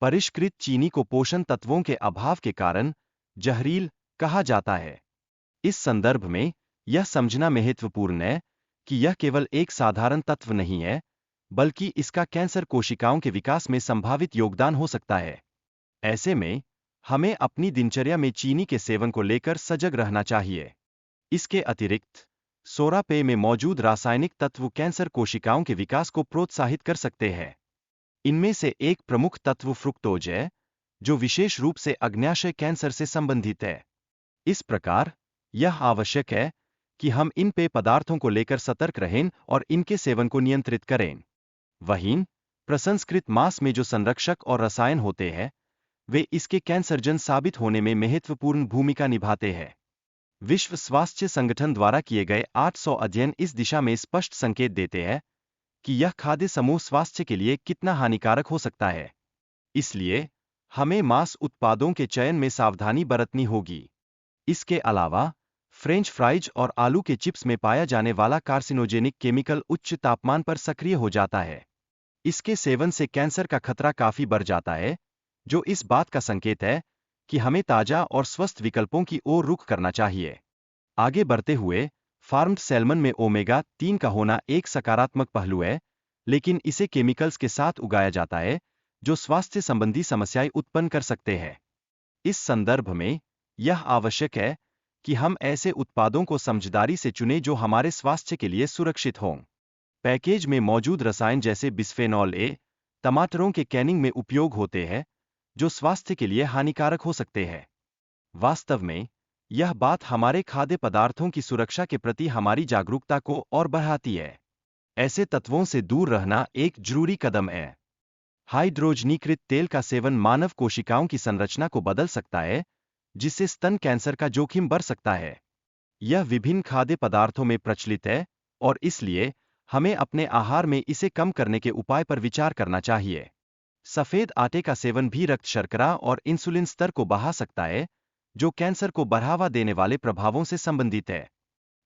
परिष्कृत चीनी को पोषण तत्वों के अभाव के कारण जहरील कहा जाता है। इस संदर्भ में यह समझना महत्वपूर्ण है कि यह केवल एक साधारण तत्व नहीं है, बल्कि इसका कैंसर कोशिकाओं के विकास में संभावित योगदान हो सकता है। ऐसे में हमें अपनी दिनचर्या में चीनी के सेवन को लेकर सजग रहना चाहिए। इसके अतिरिक्त सोरा पेय में मौजूद रासायनिक तत्व कैंसर कोशिकाओं के विकास को प्रोत्साहित कर सकते हैं। इनमें से एक प्रमुख तत्व फ्रुक्टोज है, जो विशेष रूप से अग्न्याशय कैंसर से संबंधित है। इस प्रकार यह आवश्यक है कि हम इन पेय पदार्थों को लेकर सतर्क रहें और इनके सेवन को नियंत्रित करें। वहीं प्रसंस्कृत मांस में जो संरक्षक और रसायन होते हैं, वे इसके कैंसरजन साबित होने में महत्वपूर्ण भूमिका निभाते हैं। विश्व स्वास्थ्य संगठन द्वारा किए गए 800 अध्ययन इस दिशा में स्पष्ट संकेत देते हैं कि यह खाद्य समूह स्वास्थ्य के लिए कितना हानिकारक हो सकता है। इसलिए हमें मांस उत्पादों के चयन में सावधानी बरतनी होगी। इसके अलावा फ्रेंच फ्राइज और आलू के चिप्स में पाया जाने वाला कार्सिनोजेनिक केमिकल उच्च तापमान पर सक्रिय हो जाता है। इसके सेवन से कैंसर का खतरा काफी बढ़ जाता है, जो इस बात का संकेत है कि हमें ताजा और स्वस्थ विकल्पों की ओर रुख करना चाहिए। आगे बढ़ते हुए, फार्म्ड सैल्मन में ओमेगा 3 का होना एक सकारात्मक पहलू है, लेकिन इसे केमिकल्स के साथ उगाया जाता है, जो स्वास्थ्य संबंधी समस्याएं उत्पन्न कर सकते हैं। इस संदर्भ में यह आवश्यक है कि हम ऐसे उत्पादों को समझदारी से चुनें जो हमारे स्वास्थ्य के लिए सुरक्षित हों। पैकेज में मौजूद रसायन जैसे बिस्फेनॉल ए टमाटरों के कैनिंग में उपयोग होते हैं, जो स्वास्थ्य के लिए हानिकारक हो सकते हैं। वास्तव में यह बात हमारे खाद्य पदार्थों की सुरक्षा के प्रति हमारी जागरूकता को और बढ़ाती है। ऐसे तत्वों से दूर रहना एक जरूरी कदम है। हाइड्रोजनीकृत तेल का सेवन मानव कोशिकाओं की संरचना को बदल सकता है, जिससे स्तन कैंसर का जोखिम बढ़ सकता है। यह विभिन्न खाद्य पदार्थों में प्रचलित है और इसलिए हमें अपने आहार में इसे कम करने के उपाय पर विचार करना चाहिए। सफेद आटे का सेवन भी रक्त शर्करा और इंसुलिन स्तर को बढ़ा सकता है, जो कैंसर को बढ़ावा देने वाले प्रभावों से संबंधित है।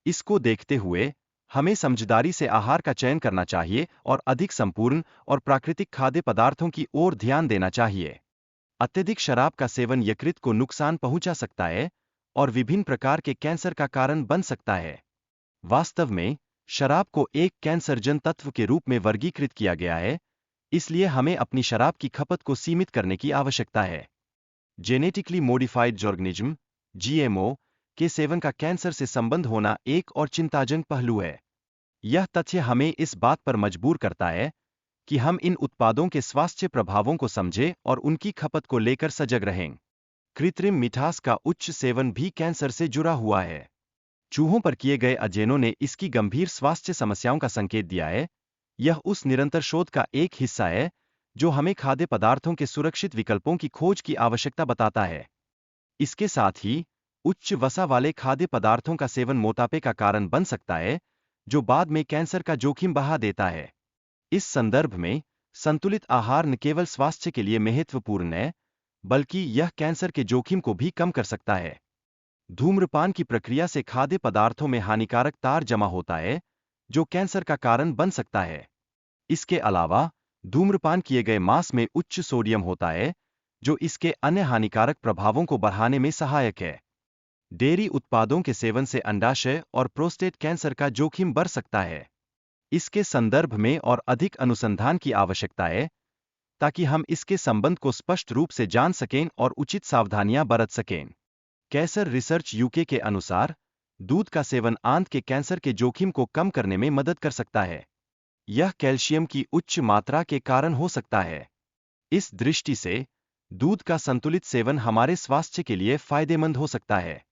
इसको देखते हुए हमें समझदारी से आहार का चयन करना चाहिए और अधिक संपूर्ण और प्राकृतिक खाद्य पदार्थों की ओर ध्यान देना चाहिए। अत्यधिक शराब का सेवन यकृत को नुकसान पहुंचा सकता है और विभिन्न प्रकार के कैंसर का कारण बन सकता है। वास्तव में शराब को एक कैंसरजन तत्व के रूप में वर्गीकृत किया गया है, इसलिए हमें अपनी शराब की खपत को सीमित करने की आवश्यकता है। जेनेटिकली मॉडिफाइड ऑर्गेनिज्म (जीएमओ) के सेवन का कैंसर से संबंध होना एक और चिंताजनक पहलू है। यह तथ्य हमें इस बात पर मजबूर करता है कि हम इन उत्पादों के स्वास्थ्य प्रभावों को समझें और उनकी खपत को लेकर सजग रहें। कृत्रिम मिठास का उच्च सेवन भी कैंसर से जुड़ा हुआ है। चूहों पर किए गए अध्ययनों ने इसकी गंभीर स्वास्थ्य समस्याओं का संकेत दिया है। यह उस निरंतर शोध का एक हिस्सा है जो हमें खाद्य पदार्थों के सुरक्षित विकल्पों की खोज की आवश्यकता बताता है। इसके साथ ही उच्च वसा वाले खाद्य पदार्थों का सेवन मोटापे का कारण बन सकता है, जो बाद में कैंसर का जोखिम बढ़ा देता है। इस संदर्भ में संतुलित आहार न केवल स्वास्थ्य के लिए महत्वपूर्ण है, बल्कि यह कैंसर के जोखिम को भी कम कर सकता है। धूम्रपान की प्रक्रिया से खाद्य पदार्थों में हानिकारक तार जमा होता है, जो कैंसर का कारण बन सकता है। इसके अलावा धूम्रपान किए गए मांस में उच्च सोडियम होता है, जो इसके अन्य हानिकारक प्रभावों को बढ़ाने में सहायक है। डेयरी उत्पादों के सेवन से अंडाशय और प्रोस्टेट कैंसर का जोखिम बढ़ सकता है। इसके संदर्भ में और अधिक अनुसंधान की आवश्यकता है, ताकि हम इसके संबंध को स्पष्ट रूप से जान सकें और उचित सावधानियां बरत सकें। कैंसर रिसर्च यूके के अनुसार दूध का सेवन आंत के कैंसर के जोखिम को कम करने में मदद कर सकता है। यह कैल्शियम की उच्च मात्रा के कारण हो सकता है। इस दृष्टि से दूध का संतुलित सेवन हमारे स्वास्थ्य के लिए फायदेमंद हो सकता है।